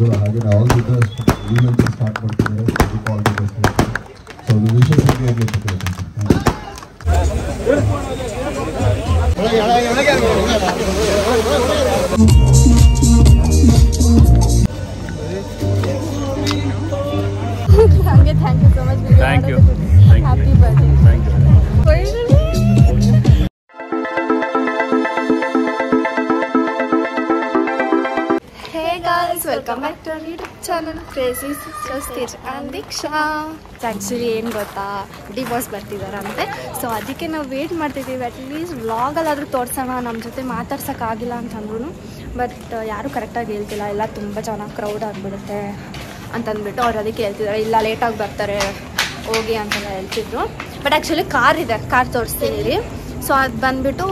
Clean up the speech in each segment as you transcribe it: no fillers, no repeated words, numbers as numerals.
ಹೇಳಿದ್ರು. ಹಾಗೆ all the best event start ಮಾಡ್ತಿದ್ದಾರೆ. All the best. ಸೊ ವಿಶೇಷ ಹೇಗೆ Thank you so much. Thank you. Happy birthday. Thank you. Hey guys, welcome back to our YouTube channel Crazy Sisters Tej and Diksha. Actually ಏನು ಗೊತ್ತಾ, divorce ಬರ್ತಿದಾರಂತೆ. So ಅದಕ್ಕೆ ನಾವು wait ಮಾಡ್ತಿದ್ದೀವಿ. At least ವ್ಲಾಗಲ್ಲಾದರೂ ತೋರಿಸೋಣ, ನಮ್ಮ ಜೊತೆ ಮಾತಾಡ್ಸೋಕ್ಕಾಗಿಲ್ಲ ಅಂತಂದ್ರು. ಬಟ್ ಯಾರೂ ಕರೆಕ್ಟಾಗಿ ಹೇಳ್ತಿಲ್ಲ, ಎಲ್ಲ ತುಂಬ ಚೆನ್ನಾಗಿ ಕ್ರೌಡ್ ಆಗಿಬಿಡುತ್ತೆ ಅಂತಂದ್ಬಿಟ್ಟು ಅವ್ರು ಅದಕ್ಕೆ ಹೇಳ್ತಿದ್ದಾರೆ. ಇಲ್ಲ ಲೇಟಾಗಿ ಬರ್ತಾರೆ ಹೋಗಿ ಅಂತೆಲ್ಲ ಹೇಳ್ತಿದ್ರು. ಬಟ್ ಆ್ಯಕ್ಚುಲಿ ಕಾರ್ ಇದೆ, ಕಾರ್ ತೋರಿಸ್ತಿದ್ದೀರಿ. ಸೊ ಅದು ಬಂದುಬಿಟ್ಟು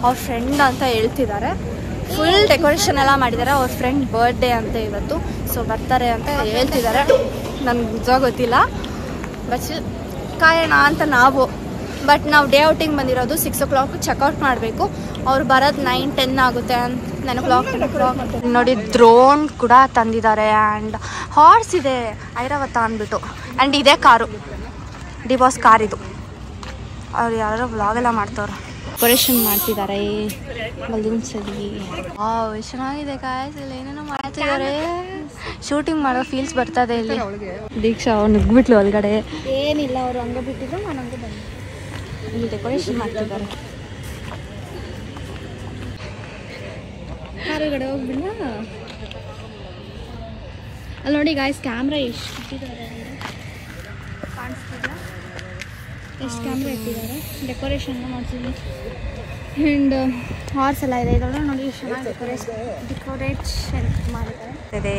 ಅವ್ರ ಫ್ರೆಂಡ್ ಅಂತ ಹೇಳ್ತಿದ್ದಾರೆ. ಫುಲ್ ಡೆಕೋರೇಷನ್ ಎಲ್ಲ ಮಾಡಿದ್ದಾರೆ. ಅವ್ರ ಫ್ರೆಂಡ್ ಬರ್ಡೇ ಅಂತ ಇವತ್ತು. ಸೊ ಬರ್ತಾರೆ ಅಂತ ಹೇಳ್ತಿದ್ದಾರೆ. ನನಗೆ ನಿಜ ಗೊತ್ತಿಲ್ಲ, ಬಟ್ ಕಾಯೋಣ ಅಂತ ನಾವು. ಬಟ್ ನಾವು ಡೇ ಔಟಿಂಗ್ ಬಂದಿರೋದು 6 o'clock ಚೆಕ್ಔಟ್ ಮಾಡಬೇಕು. ಅವ್ರು ಬರೋದು 9-10 ಆಗುತ್ತೆ. 9 o'clock 10 o'clock ನೋಡಿ. ಡ್ರೋನ್ ಕೂಡ ತಂದಿದ್ದಾರೆ. ಆ್ಯಂಡ್ ಹಾರ್ಸ್ ಇದೆ, ಐರಾವತ ಅಂದ್ಬಿಟ್ಟು. ಆ್ಯಂಡ್ ಇದೇ ಕಾರು, ಡಿವೋರ್ಸ್ ಕಾರ್ ಇದು. ಅವ್ರು ಯಾರೋ ವ್ಲಾಗೆಲ್ಲ ಮಾಡ್ತವ್ರು. ಡೆಕೋರೇಷನ್ ಮಾಡ್ತಿದ್ದಾರೆ ಬಲೂನ್ಸ್ ಅಲ್ಲಿ. ಚೆನ್ನಾಗಿದೆ ಗಾಯ್ಸ್. ಇಲ್ಲಿ ಏನೇನೋ ಮಾಡ್ತಿದ್ದಾರೆ. ಶೂಟಿಂಗ್ ಮಾಡೋ ಫೀಲ್ಸ್ ಬರ್ತದೆ ಇಲ್ಲಿ. ದೀಕ್ಷಾ ಅವ್ರು ನುಗ್ಬಿಟ್ಲು ಒಳಗಡೆ. ಏನಿಲ್ಲ, ಅವರು ಹಂಗೆ ಬಿಟ್ಟಿದ್ರು, ನಾನು ಹಂಗೆ ಬಂದೆ. ಇಲ್ಲಿ ಡೆಕೋರೇಷನ್ ಮಾಡ್ತಿದ್ದಾರೆ. ಹೊರಗಡೆ ಹೋಗ್ಬಿಲ್ಲ. ಅಲ್ಲಿ ನೋಡಿ ಗಾಯ್ಸ್, ಕ್ಯಾಮ್ರಾ ಎಷ್ಟು ಇಟ್ಟಿದ್ದಾರೆ ಕಾಣಿಸ್ತಿಲ್ಲ. ಎಷ್ಟು ಕ್ಯಾಮ್ರಾ ಇಟ್ಟಿದ್ದಾರೆ. ಡೆಕೋರೇಷನ್ ಮಾಡ್ತೀವಿ. ಆ್ಯಂಡ್ ಹಾರ್ಸ್ ಎಲ್ಲ ಇದೆ. ಇದೆಲ್ಲ ನೋಡಿ ಎಷ್ಟು ಚೆನ್ನಾಗಿ ಡೆಕೋರೇಷನ್ ಮಾಡಿದ್ದಾರೆ.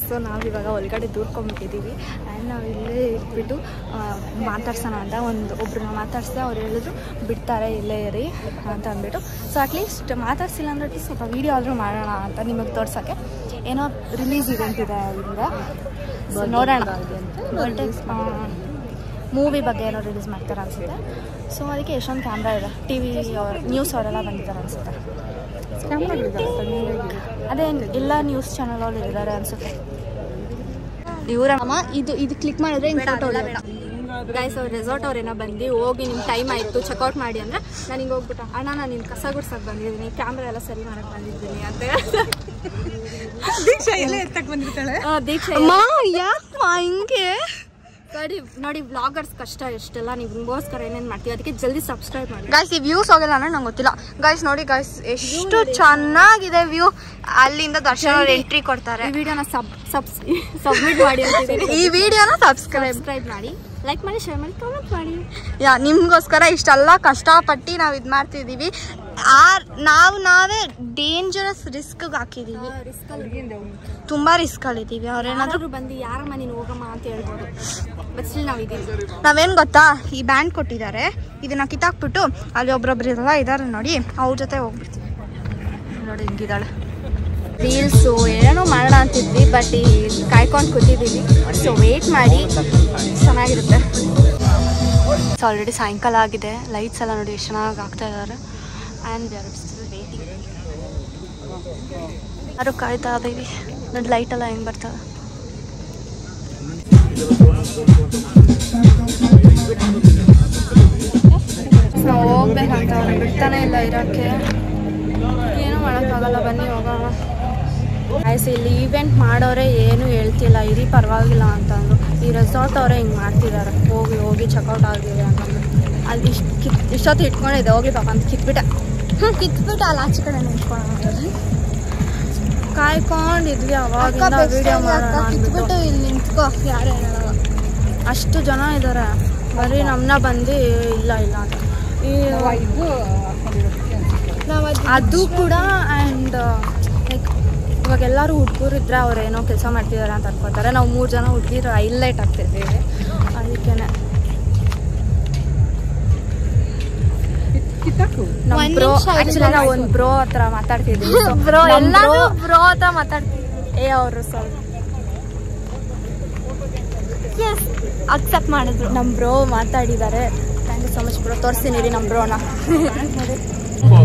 ಸೊ ನಾವಿವಾಗ ಒಳಗಡೆ ದೂರ್ಕೊಂಡ್ಬಿಟ್ಟಿದ್ದೀವಿ. ಆ್ಯಂಡ್ ನಾವು ಇಲ್ಲೇ ಇಟ್ಬಿಟ್ಟು ಮಾತಾಡ್ಸೋಣ ಅಂತ ಒಬ್ಬರನ್ನ ಮಾತಾಡ್ಸಿದೆ. ಅವ್ರು ಹೇಳಿದ್ರು ಬಿಡ್ತಾರೆ ಇಲ್ಲೇ ಇರಿ ಅಂತ ಅಂದ್ಬಿಟ್ಟು. ಸೊ ಅಟ್ಲೀಸ್ಟ್ ಮಾತಾಡ್ಸಿಲ್ಲ ಅಂದ್ರೆ ಸ್ವಲ್ಪ ವೀಡಿಯೋ ಆದರೂ ಮಾಡೋಣ ಅಂತ ನಿಮಗೆ ತೋರ್ಸೋಕ್ಕೆ. ಏನೋ ರಿಲೀಸ್ ಇವೆಂಟ್ ಇದೆ ಇಲ್ಲಿಂದ. ಸೊ ನೋಡೋಣ, ಮೂವಿ ಬಗ್ಗೆ ಏನೋ ರಿಲೀಸ್ ಮಾಡ್ತಾರೆ ಅನಿಸುತ್ತೆ. ಸೊ ಅದಕ್ಕೆ ಎಷ್ಟೊಂದು ಕ್ಯಾಮ್ರಾ ಇದೆ. TV ನ್ಯೂಸ್ ಅವರೆಲ್ಲ ಬಂದಿದ್ದಾರೆ ಅನಿಸುತ್ತೆ. ಅದೇ ಎಲ್ಲ ನ್ಯೂಸ್ ಚಾನಲ್ ಅವ್ರು ಇದ್ದಾರೆ ಅನಿಸುತ್ತೆ. ಇವರಮ್ಮ ಇದು ಕ್ಲಿಕ್ ಮಾಡಿದ್ರೆ ಹಿಂಗೆ ಫೋಟೋ ಬೇಡ ಗೈಸ್. ಅವ್ರು ರೆಸಾರ್ಟ್ ಅವ್ರೇನೋ ಬಂದು ಹೋಗಿ ನಿಮ್ಮ ಟೈಮ್ ಆಯಿತು ಚೆಕ್ಔಟ್ ಮಾಡಿ ಅಂದರೆ ನಾನು ಹಿಂಗೆ ಹೋಗ್ಬಿಟ್ಟು ಅಣ್ಣ ನಾನು ನಿನ್ನ ಕಸ ಗುಡ್ಸಕ್ಕೆ ಬಂದಿದ್ದೀನಿ, ಕ್ಯಾಮ್ರಾ ಎಲ್ಲ ಸರಿ ಮಾಡಕ್ಕೆ ಬಂದಿದ್ದೀನಿ ಅಂತ. ದೀಕ್ಷಾ ಎಲ್ಲ ಎತ್ತಕ್ಕೆ ಬಂದಿರ್ತಾಳೆ. ದೀಕ್ಷಾ ಯಾಕಮ್ಮ ಹಿಂಗೆ ನೋಡಿ. ವ್ಲಾಗರ್ಸ್ ಕಷ್ಟ ಎಷ್ಟೆಲ್ಲ, ನೀವು ನಿಮಗೋಸ್ಕರ ಏನೇನು ಮಾಡ್ತೀವಿ. ಅದಕ್ಕೆ ಜಲ್ದಿ ಸಬ್ಸ್ಕ್ರೈಬ್ ಮಾಡಿ ಗೈಸ್. ಈ ವ್ಯೂಸ್ ಹೋಗಲ್ಲ ಅಂದ್ರೆ ನಂಗೆ ಗೊತ್ತಿಲ್ಲ ಗೈಸ್. ನೋಡಿ ಗೈಸ್, ಎಷ್ಟು ಚೆನ್ನಾಗಿದೆ ವ್ಯೂ. ಅಲ್ಲಿಂದ ದರ್ಶನ ಅವ್ರು ಎಂಟ್ರಿ ಕೊಡ್ತಾರೆ. ಈ ವಿಡಿಯೋನ ಸಬ್ಮಿಟ್ ಮಾಡಿ ಅಂತಿದ್ದೀನಿ. ಈ ವಿಡಿಯೋನ ಸಬ್ಸ್ಕ್ರೈಬ್ ಮಾಡಿ, ಲೈಕ್ ಮಾಡಿ, ಶೇರ್ ಮಾಡಿ, ಕಾಮೆಂಟ್ ಮಾಡಿ. ನಿಮ್ಗೋಸ್ಕರ ಇಷ್ಟೆಲ್ಲ ಕಷ್ಟಪಟ್ಟು ನಾವು ಇದು ಮಾಡ್ತಿದ್ದೀವಿ. ನಾವೇ ಡೇಂಜರಸ್ ರಿಸ್ಕ್ ಹಾಕಿದ್ದೀವಿ. ತುಂಬ ರಿಸ್ಕ್ಗಳಿದ್ದೀವಿ. ಅವ್ರೇನಾದ್ರೂ ಬಂದು ಯಾರಮ್ಮ ನೀನು ಹೋಗಮ್ಮ ಅಂತ ಹೇಳ್ಬೋದು. ಬಟ್ ಸ್ಟಿಲ್ ನಾವೇನು ಗೊತ್ತಾ, ಈ ಬ್ಯಾಂಡ್ ಕೊಟ್ಟಿದ್ದಾರೆ, ಇದನ್ನ ಕಿತ್ತಾಕ್ಬಿಟ್ಟು ಅಲ್ಲಿ ಒಬ್ರೊಬ್ರೆಲ್ಲ ಇದ್ದಾರೆ ನೋಡಿ, ಅವ್ರ ಜೊತೆ ಹೋಗ್ಬಿಡ್ತೀವಿ. ನೋಡಿ ಹಿಂಗಿದ್ದಾಳೆ. ರೀಲ್ಸು ಏನೋ ಮಾಡೋಣ ಅಂತಿದ್ವಿ, ಬಟ್ ಕಾಯ್ಕೊಂಡು ಕೂತಿದ್ದೀವಿ. ಸೊ ವೇಟ್ ಮಾಡಿ, ಚೆನ್ನಾಗಿರುತ್ತೆ. ಸೊ ಆಲ್ರೆಡಿ ಸಾಯಂಕಾಲ ಆಗಿದೆ. ಲೈಟ್ಸ್ ಎಲ್ಲ ನೋಡಿ ಎಷ್ಟು ಚೆನ್ನಾಗಿ ಆಗ್ತಾ ಇದ್ದಾರೆ. And they are still waiting. ಯಾರು ಕಾಯ್ತಾ ಇದ್ದೀವಿ ನೋಡಿ. ಲೈಟ್ ಎಲ್ಲ ಹೆಂಗೆ ಬರ್ತದೆ. ನಾವು ಹೋಗ್ಬೇಕಂತ ಬಿಡ್ತಾನೆ ಇಲ್ಲ ಇರೋಕ್ಕೆ. ಏನೂ ಮಾಡೋಕ್ಕಾಗಲ್ಲ, ಬನ್ನಿ ಹೋಗೋಣ. ಆಯ್ತು, ಇಲ್ಲಿ ಈವೆಂಟ್ ಮಾಡೋರೆ ಏನು ಹೇಳ್ತಿಲ್ಲ, ಇರಿ ಪರವಾಗಿಲ್ಲ ಅಂತಂದ್ರು. ಈ ರೆಸಾರ್ಟ್ ಅವರೇ ಹಿಂಗೆ ಮಾಡ್ತಿದ್ದಾರೆ. ಹೋಗಿ ಚೆಕ್ಔಟ್ ಆಗಿದೆ ಅಂತಂದ್ರು. ಅಲ್ಲಿ ಇಷ್ಟೊತ್ತು ಇಟ್ಕೊಂಡಿದ್ದೆ, ಹೋಗಿ ಪಾಪ ಅಂತ ಕಿತ್ಬಿಟ್ಟೆ ಅಲ್ಲಿ ಆಚೆ ಕಡೆ ನಿಂತ್ಕೊಳ್ಳೋಣ ಕಾಯ್ಕೊಂಡಿದ್ವಿ. ಅವಾಗಿಂದ ವಿಡಿಯೋ ಮಾಡೋಣ ಕಿತ್ಬಿಟ್ಟು ಇಲ್ಲಿ ನಿಂತ್ಕೋ. ಯಾರು ಹೇಳೋಣ, ಅಷ್ಟು ಜನ ಇದ್ದಾರೆ. ಬರೀ ನಮ್ಮನ್ನ ಬಂದು ಇಲ್ಲ ಅಂತ ಅದು ಕೂಡ. ಆ್ಯಂಡ್ ಲೈಕ್ ಇವಾಗ ಎಲ್ಲರೂ ಹುಡುಗರು ಇದ್ರೆ ಅವ್ರು ಏನೋ ಕೆಲಸ ಮಾಡ್ತಿದ್ದಾರೆ ಅಂತ ಅನ್ಕೋತಾರೆ. ನಾವು 3 ಜನ ಹುಡುಗಿರು ಹೈಲೈಟ್ ಆಗ್ತಿದ್ದೀವಿ. ಅದಕ್ಕೆ ನಾವು ಒಂದು ಬ್ರೋ ಹತ್ರ ಮಾತಾಡ್ತಿದ್ವಿ. ಬ್ರೋ ಹತ್ರ ಮಾತಾಡ್ತೀವಿ. ಅವರು ಸ್ವಲ್ಪ ಅಕ್ಸೆಪ್ಟ್ ಮಾಡಿದ್ರು. ನಮ್ಮ ಬ್ರೋ ಮಾತಾಡಿದ್ದಾರೆ. Thank you so much bro. ತೋರಿಸ್ತೀನಿ ನಮ್ಮ ಬ್ರೋನ.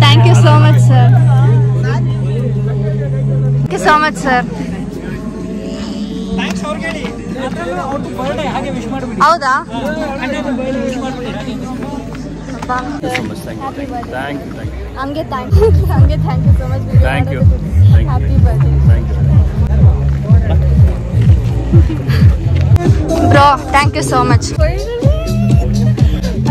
Thank you so much sir. So much sir. ಹೌದಾ? ಹಂಗೆ thank you so much. Happy birthday bro. Thank you so much.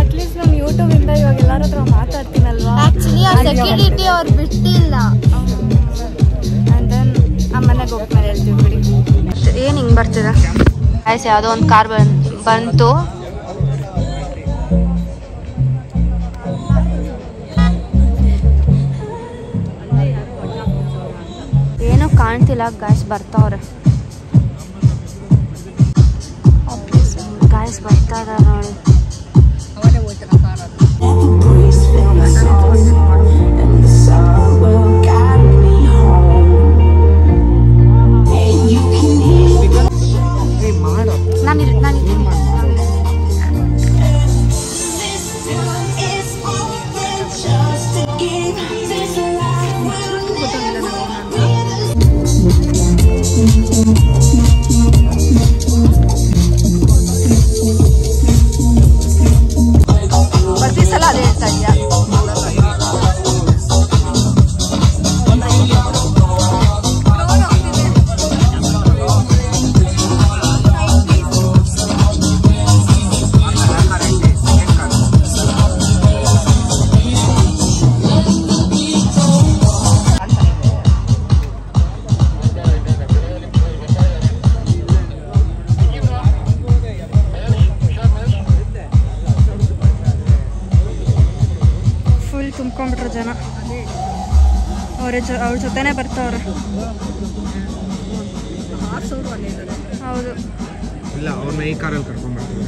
At least ನಾನು ಯೂಟ್ಯೂಬಿಂದ ಇವಾಗ ಎಲ್ಲರ ಹತ್ರ ಮಾತಾಡ್ತೀನಲ್ವಾ. ಆ್ಯಕ್ಚುಲಿ ಅವ್ರ ಸೆಕ್ಯೂರಿಟಿ ಅವ್ರು ಬಿಟ್ಟಿಲ್ಲ. ಆ್ಯಂಡ್ ದೆನ್ ಅಮ್ಮನೆಗೆ ಹೋಗ್ಮೇಲೆ ಹೇಳ್ತೀವಿ ಬಿಡಿ. ಏನು ಹಿಂಗೆ ಬರ್ತಿದೆ ಆಯ್ತು. ಯಾವುದೋ ಒಂದು ಕಾರ್ ಬಂತು. ಏನೂ ಕಾಣ್ತಿಲ್ಲ. ಗಾಯ್ಸ್ ಬರ್ತಾವ್ರೆ. ಗಾಯ್ಸ್ ಬರ್ತಾ ಇದಾರೆ ನೋಡಿ. ಪ್ರತಿ ಸಲ ಅದೇ ಹೇಳ್ತಾ ಇದೆಯಾ? ತುಂಬ್ಕೊಂಡ್ಬಿಟ್ರು ಜನ. ಅವ್ರ ಜೊತೆನೇ ಬರ್ತಾವ್ರೆ. ಹೌದು. ಇಲ್ಲ, ಅವ್ರನ್ನ ಈ ಕಾರಲ್ಲಿ ಕರ್ಕೊಂಡ್ಬರ್ತಾರೆ.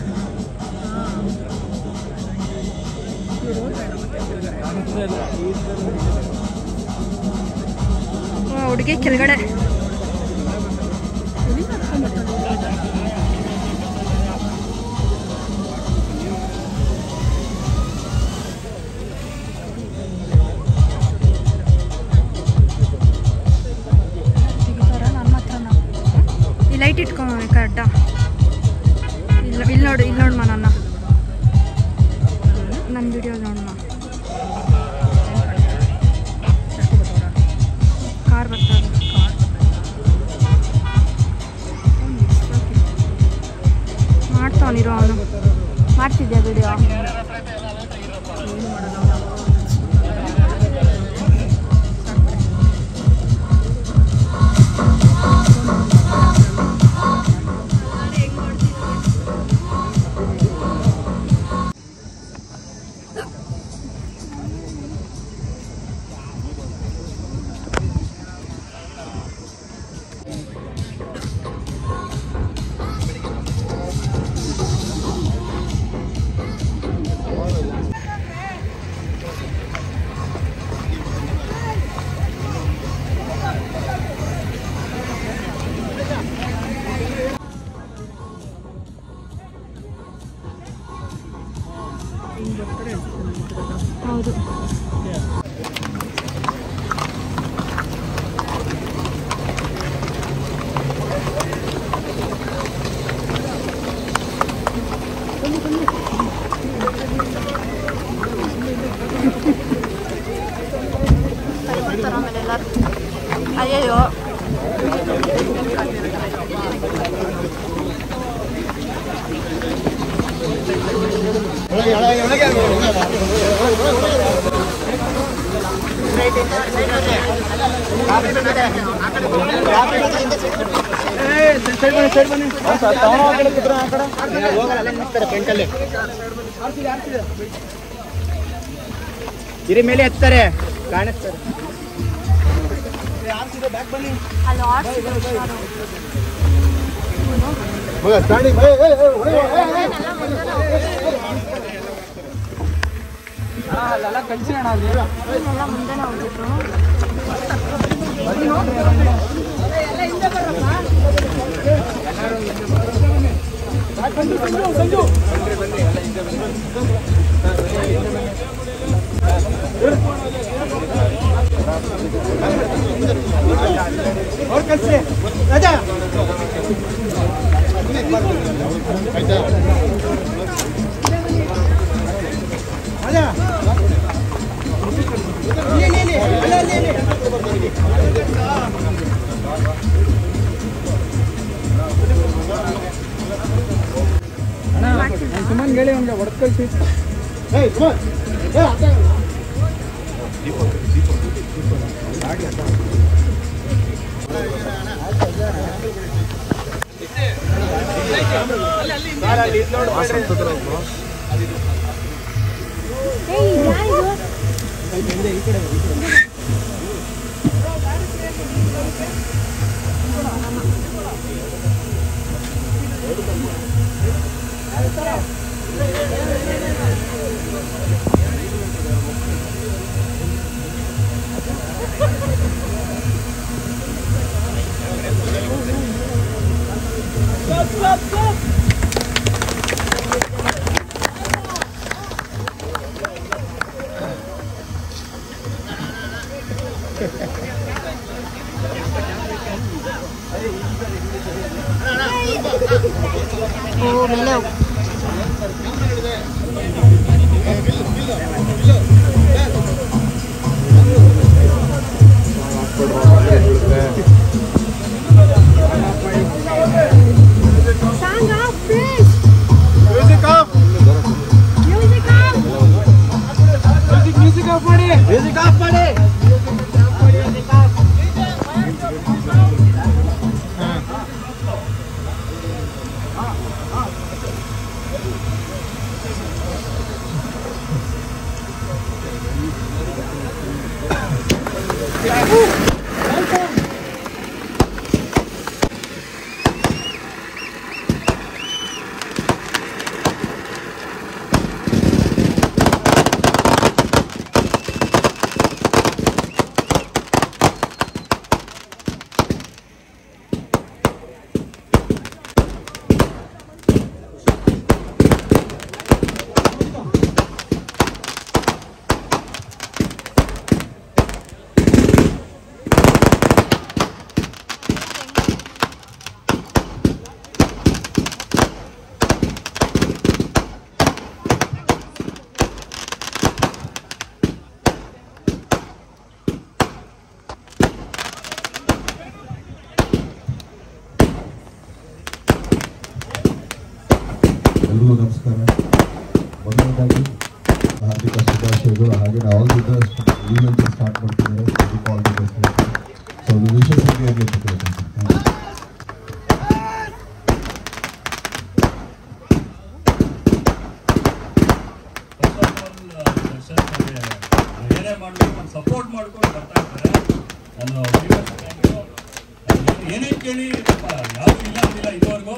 ಹುಡುಗಿ ಕೆಳಗಡೆ. ಲೈಟ್ ಇಟ್ಕೊಂಡು ಕಡ್ಡ. ಇಲ್ಲಿ ನೋಡು ನನ್ನ ವಿಡಿಯೋ ನೋಡಮ್ಮ. ಕಾರ್ ಬರ್ತಾ ಮಾಡ್ತಾವನಿರೋ ಅವನು. ಮಾಡ್ತಿದ್ಯಾ ವಿಡಿಯೋ? ಹೌದು. ಆಮೇಲೆ ಎಲ್ಲರೂ ಅಯ್ಯಯ್ಯೋ ಇರಿ ಮೇಲೆ ಎತ್ತಾರೆ ಕಾಣಿಸ್ತಾರೆ. ಅಲ್ಲೆಲ್ಲ ಕಳಿಸೋಣ ಮುಂದೆನೇ ಹೋಗಿದ್ರು. ಸಂಜು और कैसे राजा राजा ले ಸುಮನ್ ಹೇಳಿ ಅವ್ನಿಗೆ ಹೊಡೆದು ಕಳಿಸಿ ಎಲ್ರಿಗೂ ನಮಸ್ಕಾರ. ಮೊದಲನೇದಾಗಿ ಹಾರ್ದಿಕ ಶುಭಾಶಯಗಳು. ಹಾಗೆ all the best event start ಮಾಡ್ತಿದ್ದಾರೆ. ಅದಕ್ಕೆ ಆಲ್ ದಿ ಬೆಸ್ಟ್. ಸೊ ವಿಶೇಷ ಸಪೋರ್ಟ್ ಮಾಡ್ಕೊಂಡು ಬರ್ತಾ ಇರ್ತಾರೆ. ನಾನು ಏನೇ ಕೇಳಿ ಯಾವುದು ಇಲ್ಲ ಅಂದಿಲ್ಲ ಇದುವರೆಗೂ.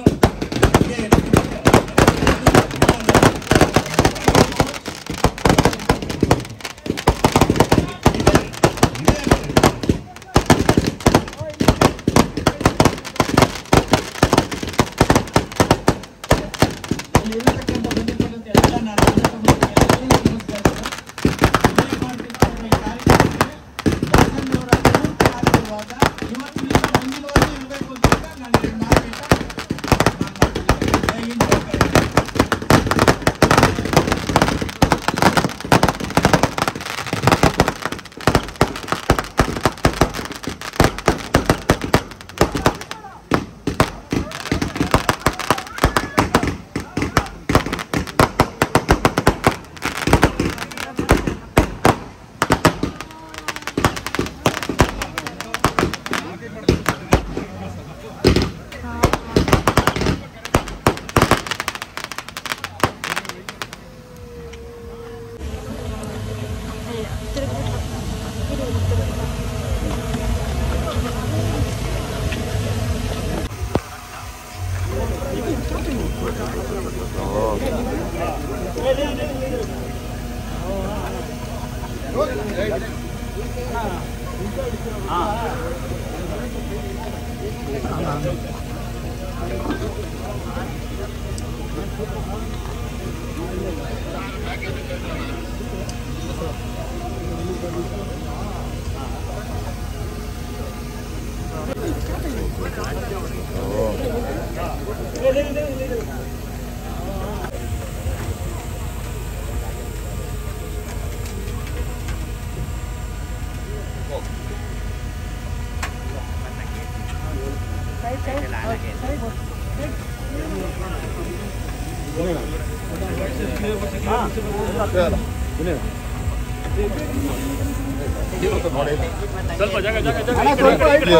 ಸ್ವಲ್ಪ ಜಾಗ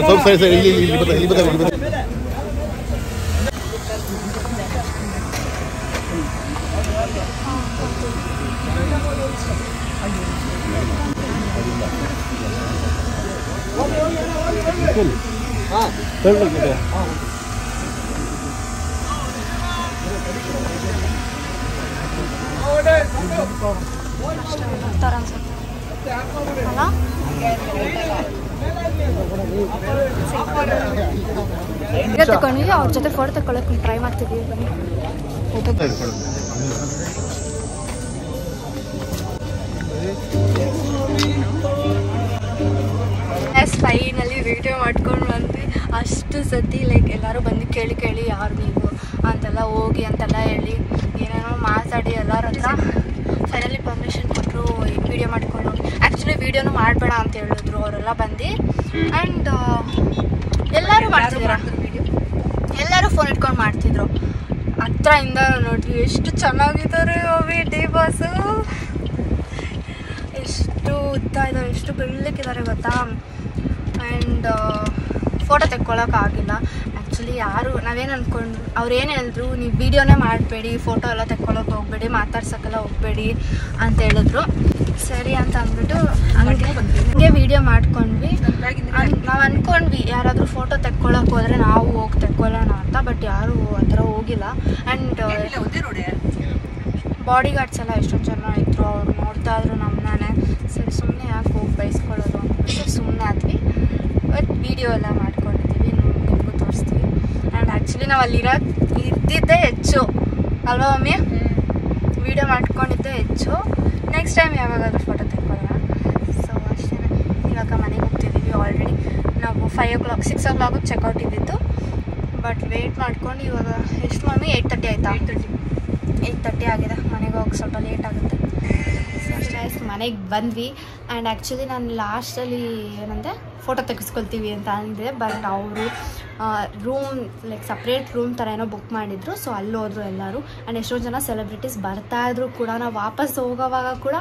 ಸ್ವಲ್ಪ ಸೈಡ್ ಇಲ್ಲಿ ಬತ್ತ ತಗೊಂಡಿದ್ವಿ ಅವ್ರ ಜೊತೆ ಫೋಟೋ ತಗೊಳಕ್ಕೆ ಟ್ರೈ ಮಾಡ್ತಿದ್ವಿ. ಬನ್ನಿ ಫೈನಲ್ಲಿ ವಿಡಿಯೋ ಮಾಡ್ಕೊಂಡು ಬಂದ್ವಿ. ಅಷ್ಟು ಸತಿ ಲೈಕ್ ಎಲ್ಲರೂ ಬಂದು ಕೇಳಿ ಯಾರು ನೀವು ಅಂತೆಲ್ಲ ಹೋಗಿ ಅಂತೆಲ್ಲ ಹೇಳಿ ಏನೇನೋ ಮಾತಾಡಿ ಎಲ್ಲರ ಹತ್ರ ಫೈನಲಿ ಪರ್ಮಿಷನ್ ಕೊಟ್ಟರು ವಿಡಿಯೋ ಮಾಡಿಕೊಂಡು. ಆ್ಯಕ್ಚುಲಿ ವಿಡಿಯೋನು ಮಾಡಬೇಡ ಅಂತ ಹೇಳಿದ್ರು ಅವರೆಲ್ಲ ಬಂದು. ಆ್ಯಂಡ್ ಎಲ್ಲರೂ ಮಾಡ್ತಿದ್ದೀರಾ, ಎಲ್ಲರೂ ಫೋನ್ ಇಟ್ಕೊಂಡು ಮಾಡ್ತಿದ್ರು. ಹತ್ರದಿಂದ ನೋಡಿದ್ವಿ ಎಷ್ಟು ಚೆನ್ನಾಗಿದ್ದಾರೆ ಅವಿ ಡಿ ಬಾಸು, ಎಷ್ಟು ಉದ್ದ ಇದ್ದಾರೆ, ಎಷ್ಟು ಬೆಳ್ಳಕ್ಕಿದ್ದಾರೆ ಗೊತ್ತಾ. And photo ತೆಕ್ಕೊಳ್ಳೋಕ್ಕಾಗಿಲ್ಲ. ಆ್ಯಕ್ಚುಲಿ ಯಾರು ನಾವೇನು ಅಂದ್ಕೊಂಡು ಅವ್ರು ಏನು ಹೇಳಿದ್ರು, ನೀವು ವೀಡಿಯೋನೇ ಮಾಡಬೇಡಿ, ಫೋಟೋ ಎಲ್ಲ ತೆಕ್ಕೊಳ್ಳೋಕೆ ಹೋಗಬೇಡಿ, ಮಾತಾಡ್ಸೋಕ್ಕೆಲ್ಲ ಹೋಗಬೇಡಿ ಅಂತ ಹೇಳಿದ್ರು. ಸರಿ ಅಂತ ಅಂದ್ಬಿಟ್ಟು ಹಂಗೆ ವೀಡಿಯೋ ಮಾಡ್ಕೊಂಡ್ವಿ. ನಾವು ಅಂದ್ಕೊಂಡ್ವಿ ಯಾರಾದರೂ ಫೋಟೋ ತೆಕ್ಕೊಳ್ಳೋಕೆ ಹೋದರೆ ನಾವು ಹೋಗಿ ತೆಕ್ಕೊಳ್ಳೋಣ ಅಂತ. ಬಟ್ ಯಾರೂ ಆ ಥರ ಹೋಗಿಲ್ಲ. ಆ್ಯಂಡ್ ಬಾಡಿ ಗಾರ್ಡ್ಸ್ ಎಲ್ಲ ಎಷ್ಟೊಂದು ಜನ ಇದ್ದರು, ಅವ್ರು ನೋಡ್ತಾ ಇದ್ರು ನಮ್ಮನ್ನೇ. ಸರಿ ಸುಮ್ಮನೆ ಯಾಕೆ ಹೋಗಿ ಬಯಸ್ಕೊಳ್ಳೋದು ಅಂದ್ಬಿಟ್ಟು ಸುಮ್ಮನೆ ಆದ್ವಿ. ಬಟ್ ವೀಡಿಯೋ ಎಲ್ಲ ಮಾಡ್ಕೊಂಡಿದ್ದೀವಿ, ನಿಮಗೂ ತೋರಿಸ್ತೀವಿ. ಆ್ಯಂಡ್ ಆ್ಯಕ್ಚುಲಿ ನಾವು ಇದ್ದಿದ್ದೇ ಹೆಚ್ಚು ಅಲ್ವಾ ಮಮ್ಮಿ, ವೀಡಿಯೋ ಮಾಡ್ಕೊಂಡಿದ್ದೇ ಹೆಚ್ಚು. ನೆಕ್ಸ್ಟ್ ಟೈಮ್ ಯಾವಾಗಾದ್ರೂ ಫೋಟೋ ತೆಕ್ಕೊಳ್ಳೋಣ. ಸೊ ಅಷ್ಟೇ. ಇವಾಗ ಮನೆಗೆ ಹೋಗ್ತಿದ್ದೀವಿ. ಆಲ್ರೆಡಿ ನಾವು 5 o'clock 6 o'clock ಚೆಕ್ಔಟ್ ಇದ್ದಿತ್ತು. ಬಟ್ ವೆಯ್ಟ್ ಮಾಡ್ಕೊಂಡು ಇವಾಗ ಎಷ್ಟು ಮಮ್ಮಿ 8:30 ಆಯಿತಾ? 8:30 ಆಗಿದೆ. ಮನೆಗೆ ಹೋಗಿ ಸ್ವಲ್ಪ ಲೇಟ್ ಆಗುತ್ತೆ. ಸೊ ಅಷ್ಟೇ ಮನೆಗೆ ಬಂದ್ವಿ. ಆ್ಯಂಡ್ ಆ್ಯಕ್ಚುಲಿ ನಾನು ಲಾಸ್ಟಲ್ಲಿ ಏನಂದರೆ ಫೋಟೋ ತೆಗೆಸ್ಕೊಳ್ತೀವಿ ಅಂತ ಅಂದಿದ್ದೆ. ಬಟ್ ಅವರು ರೂಮ್ ಲೈಕ್ ಸಪ್ರೇಟ್ ರೂಮ್ ಥರ ಏನೋ ಬುಕ್ ಮಾಡಿದ್ರು. ಸೊ ಅಲ್ಲಿ ಹೋದ್ರು ಎಲ್ಲರೂ. ಆ್ಯಂಡ್ ಎಷ್ಟೊಂದು ಜನ ಸೆಲೆಬ್ರಿಟೀಸ್ ಬರ್ತಾಯಿದ್ರು ಕೂಡ. ನಾವು ವಾಪಸ್ ಹೋಗೋವಾಗ ಕೂಡ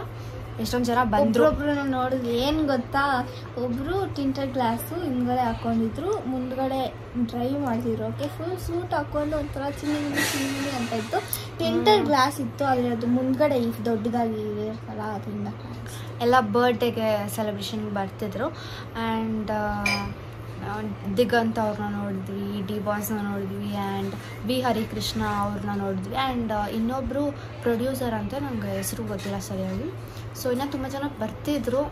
ಎಷ್ಟೊಂದು ಜನ ಬಂದರು. ಒಬ್ರು ನೋಡಿದ್ವಿ. ಏನು ಗೊತ್ತಾ, ಒಬ್ಬರು ಟಿಂಟರ್ ಗ್ಲಾಸು ಹಿಂದ್ಗಡೆ ಹಾಕ್ಕೊಂಡಿದ್ರು, ಮುಂದ್ಗಡೆ ಡ್ರೈವ್ ಮಾಡ್ತಿದ್ರು. ಓಕೆ, ಫುಲ್ ಸೂಟ್ ಹಾಕ್ಕೊಂಡು ಒಂಥರ ಚಿನ್ನಿ ಅಂತ ಇತ್ತು. ಟಿಂಟರ್ ಗ್ಲಾಸ್ ಇತ್ತು, ಆದರೆ ಅದು ಮುಂದ್ಗಡೆ ಈಗ ದೊಡ್ಡದಾಗಿ ಇರ್ತಲ್ಲ ಅದರಿಂದ. ಎಲ್ಲ ಬರ್ಡೇಗೆ ಸೆಲೆಬ್ರೇಷನ್ಗೆ ಬರ್ತಿದ್ರು. ಆ್ಯಂಡ್ ದಿಗಂತ್ ಅವ್ರನ್ನ ನೋಡಿದ್ವಿ, ಡಿ ಬಾಸ್ನ ನೋಡಿದ್ವಿ, ಆ್ಯಂಡ್ ವಿ ಹರಿಕೃಷ್ಣ ಅವ್ರನ್ನ ನೋಡಿದ್ವಿ. ಆ್ಯಂಡ್ ಇನ್ನೊಬ್ಬರು ಪ್ರೊಡ್ಯೂಸರ್ ಅಂತ ನಂಗೆ ಹೆಸರು ಗೊತ್ತಿಲ್ಲ ಸರಿಯಾಗಿ. ಸೊ ಇನ್ನೂ ತುಂಬ ಜನ ಬರ್ತಿದ್ರು.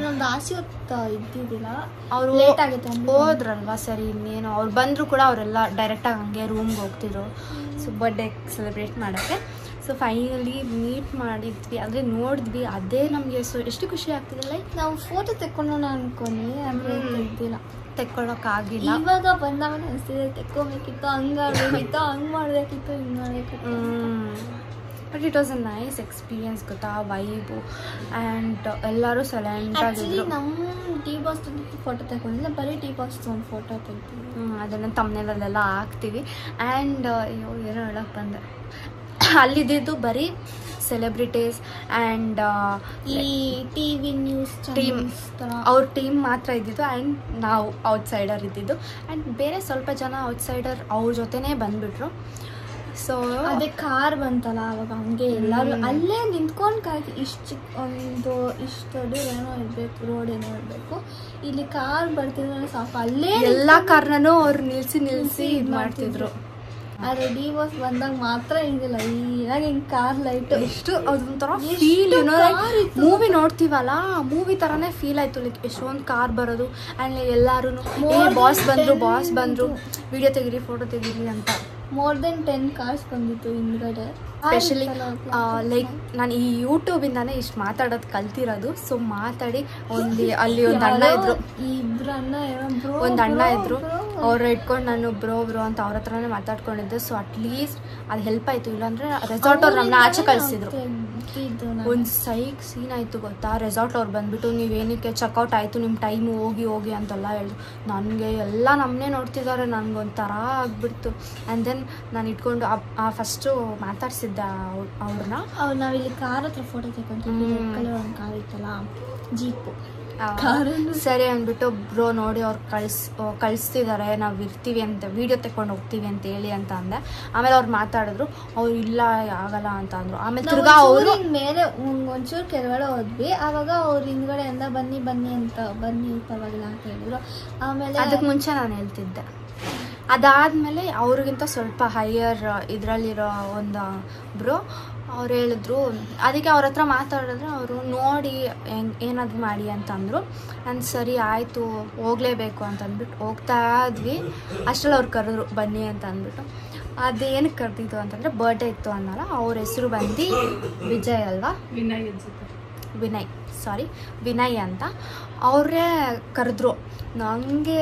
ನಮ್ದು ಆಸೆ ಇದ್ದಿದ್ದಿಲ್ಲ, ಅವರು ಲೇಟ್ ಆಗುತ್ತೆ ಹೋದ್ರಲ್ವಾ. ಸರಿ ಇನ್ನೇನು ಅವ್ರು ಬಂದರೂ ಕೂಡ ಅವರೆಲ್ಲ ಡೈರೆಕ್ಟಾಗಿ ಹಂಗೆ ರೂಮ್ಗೆ ಹೋಗ್ತಿದ್ರು. ಸೊ ಬರ್ಡೇ ಸೆಲೆಬ್ರೇಟ್ ಮಾಡೋಕ್ಕೆ. ಸೊ ಫೈನಲಿ ಮೀಟ್ ಮಾಡಿದ್ವಿ, ಅಂದರೆ ನೋಡಿದ್ವಿ. ಅದೇ ನಮಗೆ ಎಷ್ಟು ಖುಷಿ ಆಗ್ತಿದೆ. ಲೈಕ್ ನಾವು ಫೋಟೋ ತೆಕ್ಕೊಳ್ಳೋಣ ಅನ್ಕೊಂಡ್ವಿ, ಅಂದರೆ ತೆಗ್ದಿಲ್ಲ, ತೆಕ್ಕೊಳ್ಳೋಕ್ಕಾಗಿಲ್ಲ. ಇವಾಗ ಬಂದಾಗ ಅನಿಸ್ತಿದೆ ತೆಕ್ಕೋಬೇಕಿತ್ತು, ಹಂಗಾಗಬೇಕಿತ್ತು, ಹಂಗೆ ಮಾಡಬೇಕಿತ್ತು, ಹಿಂಗೆ ಮಾಡಬೇಕಿತ್ತು. But it was a nice experience ಗೊತ್ತಾ, ವೈಬು. ಆ್ಯಂಡ್ ಎಲ್ಲರೂ ಸೈಲೆಂಟಾಗಿದ್ರು. ನಮ್ಮ ಟಿ ಬಾಸ್ ಫೋಟೋ ತೆಗೊಂಡಿಲ್ಲ, ಬರೀ ಟಿ ಬಾಸ್ ಒಂದು ಫೋಟೋ ತೆಗ್ತೀವಿ. ಅದನ್ನು ತಮ್ಮನೇಲೆಲ್ಲ ಹಾಕ್ತೀವಿ. ಆ್ಯಂಡ್ ಅಯ್ಯೋ ಏನೋ ಹೇಳಕ್ಕೆ ಬಂದೆ, ಅಲ್ಲಿದ್ದು ಬರೀ ಸೆಲೆಬ್ರಿಟೀಸ್ ಆ್ಯಂಡ್ ಈ ಟಿವಿ ನ್ಯೂಸ್ ಟೀಮ್, ಅವ್ರ ಟೀಮ್ ಮಾತ್ರ ಇದ್ದಿದ್ದು. ಆ್ಯಂಡ್ ನಾವು ಔಟ್ಸೈಡರ್ ಇದ್ದಿದ್ದು. ಆ್ಯಂಡ್ ಬೇರೆ ಸ್ವಲ್ಪ ಜನ ಔಟ್ಸೈಡರ್ ಅವ್ರ ಜೊತೆನೇ ಬಂದುಬಿಟ್ರು. ಸೊ ಅದೇ ಕಾರ್ ಬಂತಲ್ಲ ಅವಾಗ ಹಂಗೆ ಎಲ್ಲರೂ ಅಲ್ಲೇ ನಿಂತ್ಕೊಂಡು ಕಾಯ್ತು. ಇಷ್ಟು ದೊಡ್ಡ ಏನೋ ಇರಬೇಕು, ರೋಡ್ ಏನೋ ಇರಬೇಕು, ಇಲ್ಲಿ ಕಾರ್ ಬರ್ತಿದ್ರೆ ಸಾಕು, ಅಲ್ಲೇ ಎಲ್ಲ ಕಾರ್ನೂ ಅವ್ರು ನಿಲ್ಲಿಸಿ ಇದು ಮಾಡ್ತಿದ್ರು. ಆದರೆ ಡಿ ಬಾಸ್ ಬಂದಾಗ ಮಾತ್ರ ಹಿಂಗಿಲ್ಲ, ಈನಾಗ ಹಿಂಗೆ ಕಾರ್ ಲೈಟ್ ಎಷ್ಟು ಅದೊಂಥರ ಫೀಲ್, ಮೂವಿ ನೋಡ್ತೀವಲ್ಲ ಮೂವಿ ಥರನೇ ಫೀಲ್ ಆಯಿತು. ಲೈಕ್ ಎಷ್ಟೊಂದು ಕಾರ್ ಬರೋದು. ಆ್ಯಂಡ್ ಎಲ್ಲರೂ ಬಾಸ್ ಬಂದರು ವಿಡಿಯೋ ತೆಗೀರಿ, ಫೋಟೋ ತೆಗೀರಿ ಅಂತ. ಮೋರ್ ದೆನ್ 10 ಕಾರ್ಸ್ ಬಂದಿತ್ತು ಹಿಂದ್ಗಡೆ. ಸ್ಪೆಷಲಿ ಲೈಕ್ ನಾನು ಈ ಯೂಟ್ಯೂಬಿಂದಾನೇ ಇಷ್ಟು ಮಾತಾಡೋದು ಕಲ್ತಿರೋದು. ಸೊ ಮಾತಾಡಿ ಅಲ್ಲಿ ಒಂದು ಅಣ್ಣ ಇದ್ರು, ಒಂದು ಅಣ್ಣ ಇದ್ರು, ಅವ್ರು ಇಟ್ಕೊಂಡು ನಾನು ಬ್ರೋ ಅಂತ ಅವ್ರ ಹತ್ರನೇ ಮಾತಾಡ್ಕೊಂಡಿದ್ದೆ. ಸೊ ಅಟ್ಲೀಸ್ಟ್ ಅದು ಹೆಲ್ಪ್ ಆಯಿತು. ಇಲ್ಲಾಂದರೆ ರೆಸಾರ್ಟ್ ಅವ್ರು ನಮ್ಮನ್ನ ಆಚೆ ಕಳಿಸಿದ್ರು. ಒಂದು ಸೀನ್ ಆಯಿತು ಗೊತ್ತಾ. ರೆಸಾರ್ಟ್ ಅವ್ರು ಬಂದುಬಿಟ್ಟು ನೀವೇನಕ್ಕೆ ಚೆಕ್ಔಟ್ ಆಯಿತು ನಿಮ್ಮ ಟೈಮು ಹೋಗಿ ಅಂತೆಲ್ಲ ಹೇಳಿದ್ರು. ನನಗೆ ಎಲ್ಲ ನಮ್ಮನ್ನೇ ನೋಡ್ತಿದ್ದಾರೆ, ನನಗೊಂಥರ ಆಗ್ಬಿಡ್ತು. ಆ್ಯಂಡ್ ದೆನ್ ನಾನು ಇಟ್ಕೊಂಡು ಫಸ್ಟು ಮಾತಾಡ್ಸಿದ್ದೆ ಅವ್ರನ್ನ. ನಾವಿಲ್ಲಿ ಕಾರ್ ಹತ್ರ ಫೋಟೋ ತಗೊಂಡು ಒಂದು ಕಾರ್ ಇತ್ತಲ್ಲ, ಜೀಪು, ಸರಿ ಅಂದ್ಬಿಟ್ಟು ಬ್ರೋ ನೋಡಿ ಅವ್ರು ಕಳಿಸ್ತಿದ್ದಾರೆ, ನಾವು ಇರ್ತೀವಿ ಅಂತ, ವಿಡಿಯೋ ತಗೊಂಡು ಹೋಗ್ತೀವಿ ಅಂತ ಹೇಳಿ ಅಂತ ಅಂದೆ. ಆಮೇಲೆ ಅವ್ರು ಮಾತಾಡಿದ್ರು, ಅವ್ರು ಇಲ್ಲ ಆಗಲ್ಲ ಅಂತ ಅಂದ್ರು. ಆಮೇಲೆ ತಿರ್ಗಾ ಅವರು ಮೇಲೆ ಒಂಚೂರು ಕೆಳಗಡೆ ಹೋದ್ವಿ. ಆವಾಗ ಅವ್ರು ಹಿಂದ್ಗಡೆಯಿಂದ ಬನ್ನಿ ಅಂತ ಪರವಾಗಿಲ್ಲ ಅಂತ ಹೇಳಿದ್ರು. ಆಮೇಲೆ ಅದಕ್ಕೆ ಮುಂಚೆ ನಾನು ಹೇಳ್ತಿದ್ದೆ. ಅದಾದಮೇಲೆ ಅವ್ರಿಗಿಂತ ಸ್ವಲ್ಪ ಹೈಯರ್ ಇದರಲ್ಲಿರೋ ಒಂದು ಬ್ರೋ ಅವ್ರು ಹೇಳಿದ್ರು. ಅದಕ್ಕೆ ಅವ್ರ ಹತ್ರ ಮಾತಾಡಿದ್ರೆ ಅವರು ನೋಡಿ ಏನಾದರೂ ಮಾಡಿ ಅಂತಂದರು. ನಾನು ಸರಿ ಆಯಿತು ಹೋಗಲೇಬೇಕು ಅಂತಂದ್ಬಿಟ್ಟು ಹೋಗ್ತಾ ಇದ್ವಿ. ಅಷ್ಟರಲ್ಲಿ ಅವ್ರು ಕರೆದ್ರು ಬನ್ನಿ ಅಂತ ಅಂದ್ಬಿಟ್ಟು. ಅದೇನಕ್ಕೆ ಕರೆದಿದ್ದು ಅಂತಂದರೆ ಬರ್ಡೇ ಇತ್ತು ಅನ್ನಲ್ಲ, ಅವ್ರ ಹೆಸರು ಬಂದು ವಿಜಯ್ ಅಲ್ವಾ, ವಿನಯ್ ಅಂತ ಅವರೇ ಕರೆದ್ರು. ನನಗೆ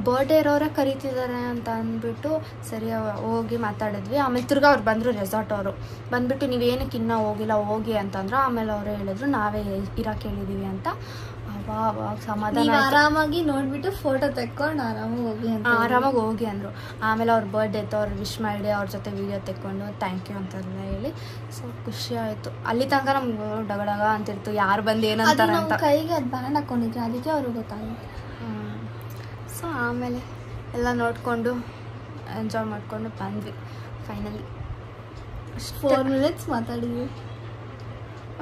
ಬರ್ಡೇ ಇರೋರೇ ಕರೀತಿದ್ದಾರೆ ಅಂತ ಅಂದ್ಬಿಟ್ಟು ಸರಿ ಹೋಗಿ ಮಾತಾಡಿದ್ವಿ. ಆಮೇಲೆ ತಿರ್ಗಾ ಅವ್ರು ಬಂದರು, ರೆಸಾರ್ಟ್ ಅವರು ಬಂದುಬಿಟ್ಟು ನೀವೇನಕ್ಕೆ ಇನ್ನೂ ಹೋಗಿಲ್ಲ ಹೋಗಿ ಅಂತಂದ್ರೆ. ಆಮೇಲೆ ಅವರೇ ಹೇಳಿದ್ರು ನಾವೇ ಇರೋಕ್ಕೆ ಹೇಳಿದ್ದೀವಿ ಅಂತ. ಅವಾಗ ಸಮಾಧಾನ, ಆರಾಮಾಗಿ ನೋಡ್ಬಿಟ್ಟು ಫೋಟೋ ತೆಕ್ಕೊಂಡು ಆರಾಮಾಗಿ ಹೋಗಿ ಅಂದರು. ಆಮೇಲೆ ಅವ್ರ ಬರ್ಡೇ ಇತ್ತು, ಅವ್ರು ವಿಶ್ ಮಾಡಿ ಅವ್ರ ಜೊತೆ ವೀಡಿಯೋ ತೆಕ್ಕೊಂಡು ಥ್ಯಾಂಕ್ ಯು ಅಂತೆಲ್ಲ ಹೇಳಿ ಸೊ ಖುಷಿ ಆಯಿತು. ಅಲ್ಲಿ ತನಕ ನಮ್ಗೆ ಡಗಡಗ ಅಂತಿರ್ತು, ಯಾರು ಬಂದು ಏನಂತಾರೆ ಅಂತ. ಕೈಗೆ ಅದು ಬ್ಯಾಂಡ್ ಹಾಕೊಂಡಿದ್ರು, ಅದಕ್ಕೆ ಅವ್ರಿಗೆ ಗೊತ್ತಾಗುತ್ತೆ. ಸೊ ಆಮೇಲೆ ಎಲ್ಲ ನೋಡಿಕೊಂಡು ಎಂಜಾಯ್ ಮಾಡಿಕೊಂಡು ಬಂದ್ವಿ ಫೈನಲಿ. 4 minutes ಮಾತಾಡಿದ್ವಿ.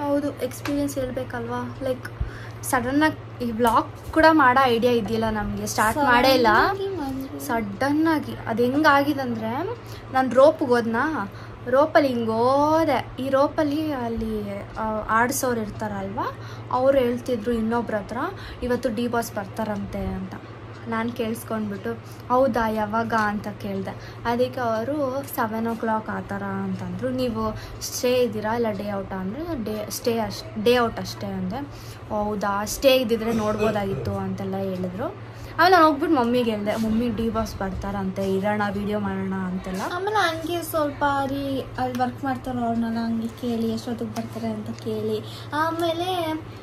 ಹೌದು, ಎಕ್ಸ್ಪೀರಿಯನ್ಸ್ ಹೇಳ್ಬೇಕಲ್ವಾ. ಲೈಕ್ ಸಡನ್ನಾಗಿ ಈ ವ್ಲಾಗ್ ಕೂಡ ಮಾಡೋ ಐಡಿಯಾ ಇದ್ದಿಲ್ಲ ನಮಗೆ, ಸ್ಟಾರ್ಟ್ ಮಾಡೇ ಇಲ್ಲ. ಸಡನ್ನಾಗಿ ಅದು ಹೆಂಗಾಗಿದಂದರೆ, ನಾನು ರೋಪಿಗೆ ಹೋದ್ನಾ, ರೋಪಲ್ಲಿ ಹಿಂಗೆ ಹೋದೆ. ಈ ರೋಪಲ್ಲಿ ಅಲ್ಲಿ ಆಡಿಸೋರು ಇರ್ತಾರಲ್ವ, ಅವ್ರು ಹೇಳ್ತಿದ್ರು ಇನ್ನೊಬ್ರ ಹತ್ರ ಇವತ್ತು ಡಿ ಬಾಸ್ ಬರ್ತಾರಂತೆ ಅಂತ. ನಾನು ಕೇಳಿಸ್ಕೊಂಡ್ಬಿಟ್ಟು ಹೌದಾ ಯಾವಾಗ ಅಂತ ಕೇಳಿದೆ. ಅದಕ್ಕೆ ಅವರು 7 o'clock ಆ ಥರ ಅಂತಂದರು. ನೀವು ಸ್ಟೇ ಇದ್ದೀರಾ ಇಲ್ಲ ಡೇ ಔಟಾ ಅಂದರೆ ಡೇ ಔಟ್ ಅಷ್ಟೇ ಅಂದೆ. ಹೌದಾ, ಸ್ಟೇ ಇದ್ದಿದ್ರೆ ನೋಡ್ಬೋದಾಗಿತ್ತು ಅಂತೆಲ್ಲ ಹೇಳಿದ್ರು. ಆಮೇಲೆ ನಾನು ಹೋಗ್ಬಿಟ್ಟು ಮಮ್ಮಿಗೆ ಹೇಳಿದೆ, ಮಮ್ಮಿಗೆ ಡಿ ಬಾಸ್ ಬರ್ತಾರಂತೆ, ಇರೋಣ ವೀಡಿಯೋ ಮಾಡೋಣ ಅಂತೆಲ್ಲ. ಆಮೇಲೆ ಹಂಗೆ ಸ್ವಲ್ಪ ಅಲ್ಲಿ ವರ್ಕ್ ಮಾಡ್ತಾರೋ ಅವ್ರನ್ನೆಲ್ಲ ಹಂಗೆ ಕೇಳಿ ಎಷ್ಟೊತ್ತಿಗೆ ಬರ್ತಾರೆ ಅಂತ ಕೇಳಿ. ಆಮೇಲೆ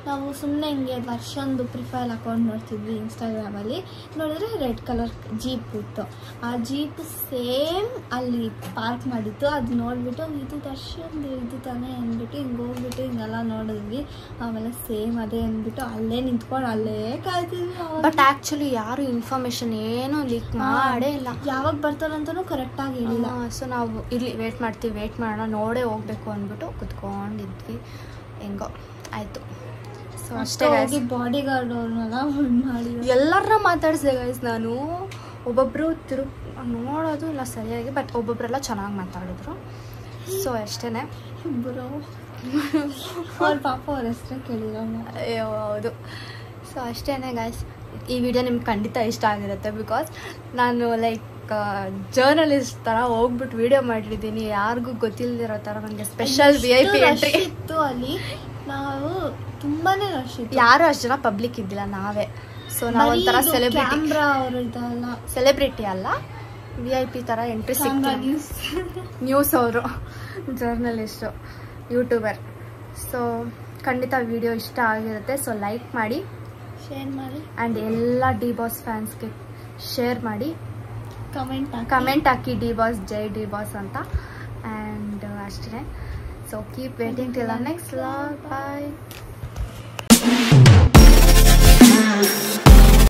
ನಾವು ಸುಮ್ಮನೆ ಹಿಂಗೆ ವರ್ಷಂದು ಪ್ರೊಫೈಲ್ ಅಕೌಂಟ್ ನೋಡ್ತಿದ್ವಿ ಇನ್ಸ್ಟಾಗ್ರಾಮಲ್ಲಿ. ನೋಡಿದ್ರೆ ರೆಡ್ ಕಲರ್ ಜೀಪ್ ಇತ್ತು. ಆ ಜೀಪ್ ಸೇಮ್ ಅಲ್ಲಿ ಪಾರ್ಕ್ ಮಾಡಿತ್ತು. ಅದು ನೋಡಿಬಿಟ್ಟು ಇದು ದರ್ಶನ್ದು ಇದು ತಾನೇ ಅಂದ್ಬಿಟ್ಟು ಹಿಂಗೆ ಹೋಗ್ಬಿಟ್ಟು ಹಿಂಗೆಲ್ಲ ನೋಡಿದ್ವಿ. ಆಮೇಲೆ ಸೇಮ್ ಅದೇ ಅಂದ್ಬಿಟ್ಟು ಅಲ್ಲೇ ನಿಂತ್ಕೊಂಡು ಅಲ್ಲೇ ಕಾಯ್ತಿದ್ವಿ. ಬಟ್ ಆ್ಯಕ್ಚುಲಿ ಯಾರು ಇನ್ಫಾರ್ಮೇಶನ್ ಏನೂ ಲೀಕ್ ಮಾಡೇ ಇಲ್ಲ, ಯಾವಾಗ ಬರ್ತಾರಂತನೂ ಕರೆಕ್ಟಾಗಿ ಹೇಳಿಲ್ಲ. ಸೊ ನಾವು ಇಲ್ಲಿ ವೇಟ್ ಮಾಡೋಣ, ನೋಡೇ ಹೋಗ್ಬೇಕು ಅಂದ್ಬಿಟ್ಟು ಕುತ್ಕೊಂಡಿದ್ವಿ. ಹೆಂಗೋ ಆಯಿತು. ಸೊ ಅಷ್ಟೇ ಬಾಡಿ ಗಾರ್ಡ್ ಅವ್ರನ್ನೆಲ್ಲ ಮಾಡಿ ಎಲ್ಲರನ್ನ ಮಾತಾಡಿಸಿದೆ ಗೈಸ್. ನಾನು ಒಬ್ಬೊಬ್ಬರು ನೋಡೋದು ಇಲ್ಲ ಸರಿಯಾಗಿ, ಬಟ್ ಒಬ್ಬೊಬ್ಬರೆಲ್ಲ ಚೆನ್ನಾಗಿ ಮಾತಾಡಿದ್ರು. ಸೊ ಅಷ್ಟೇ ಬ್ರೋ ಅವ್ರ ಪಾಪ ಅವ್ರ ಹೆಸರೇ ಕೇಳಿರೋ. ಅಯ್ಯೋ ಹೌದು. ಸೊ ಅಷ್ಟೇ ಗೈಸ್, ಈ ವಿಡಿಯೋ ನಿಮ್ಗೆ ಖಂಡಿತ ಇಷ್ಟ ಆಗಿರುತ್ತೆ. ಬಿಕಾಸ್ ನಾನು ಲೈಕ್ ಜರ್ನಲಿಸ್ಟ್ ಥರ ಹೋಗ್ಬಿಟ್ಟು ವಿಡಿಯೋ ಮಾಡಿದ್ದೀನಿ, ಯಾರಿಗೂ ಗೊತ್ತಿಲ್ಲದಿರೋ ಥರ. ನನಗೆ ಸ್ಪೆಷಲ್ VIP ಎಂಟ್ರಿ ಇತ್ತು ಅಲ್ಲಿ. ನಾವು ತುಂಬಾನೇ ರಶ್ ಇತ್ತು, ಯಾರು ಅಷ್ಟು ಜನ ಪಬ್ಲಿಕ್ ಇದ್ದಿಲ್ಲ, ನಾವೇ. ಸೊ ನಾವು ಒಂಥರ ಸೆಲೆಬ್ರಿಟಿ ಅಲ್ಲ, VIP ಥರ ಎಂಟ್ರಿ ಸಿಕ್ತು. ನ್ಯೂಸ್ ಅವರು, ಜರ್ನಲಿಸ್ಟು, ಯೂಟ್ಯೂಬರ್. ಸೊ ಖಂಡಿತ ವಿಡಿಯೋ ಇಷ್ಟ ಆಗಿರುತ್ತೆ. ಸೊ ಲೈಕ್ ಮಾಡಿ, ಶೇರ್ ಮಾಡಿ, ಆ್ಯಂಡ್ ಎಲ್ಲ ಡಿ ಬಾಸ್ ಫ್ಯಾನ್ಸ್ಗೆ ಶೇರ್ ಮಾಡಿ, ಕಮೆಂಟ್ ಹಾಕಿ ಡಿ ಬಾಸ್ ಜೈ ಡಿ ಬಾಸ್ ಅಂತ. ಆ್ಯಂಡ್ ಅಷ್ಟೇ. So keep waiting till the next vlog. Bye.